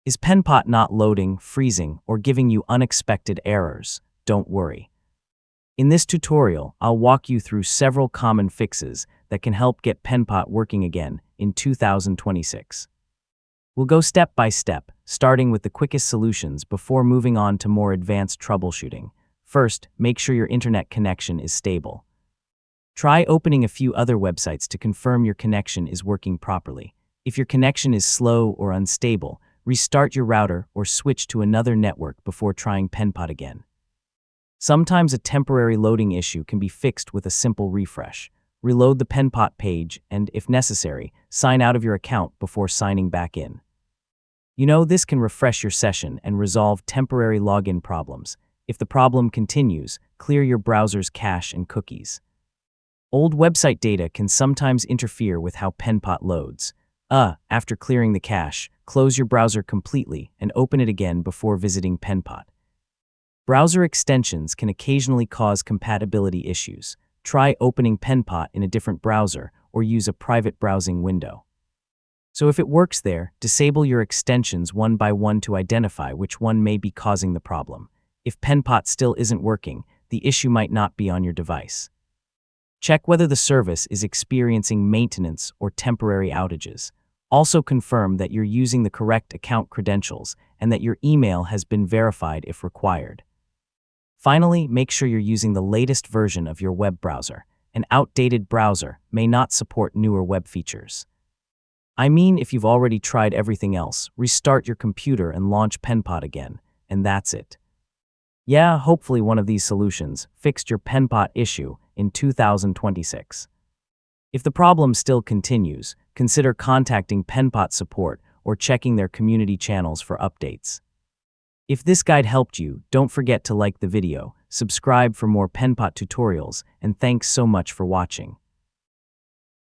Is Penpot not loading, freezing, or giving you unexpected errors? Don't worry. In this tutorial, I'll walk you through several common fixes that can help get Penpot working again in 2026. We'll go step by step, starting with the quickest solutions before moving on to more advanced troubleshooting. First, make sure your internet connection is stable. Try opening a few other websites to confirm your connection is working properly. If your connection is slow or unstable, restart your router or switch to another network before trying Penpot again. Sometimes a temporary loading issue can be fixed with a simple refresh. Reload the Penpot page and, if necessary, sign out of your account before signing back in. This can refresh your session and resolve temporary login problems. If the problem continues, clear your browser's cache and cookies. Old website data can sometimes interfere with how Penpot loads. After clearing the cache, close your browser completely and open it again before visiting Penpot. Browser extensions can occasionally cause compatibility issues. Try opening Penpot in a different browser or use a private browsing window. So if it works there, disable your extensions one by one to identify which one may be causing the problem. If Penpot still isn't working, the issue might not be on your device. Check whether the service is experiencing maintenance or temporary outages. Also confirm that you're using the correct account credentials and that your email has been verified if required. Finally, make sure you're using the latest version of your web browser. An outdated browser may not support newer web features. If you've already tried everything else, restart your computer and launch Penpot again, and that's it. Hopefully one of these solutions fixed your Penpot issue in 2026. If the problem still continues, consider contacting Penpot support or checking their community channels for updates. If this guide helped you, don't forget to like the video, subscribe for more Penpot tutorials, and thanks so much for watching.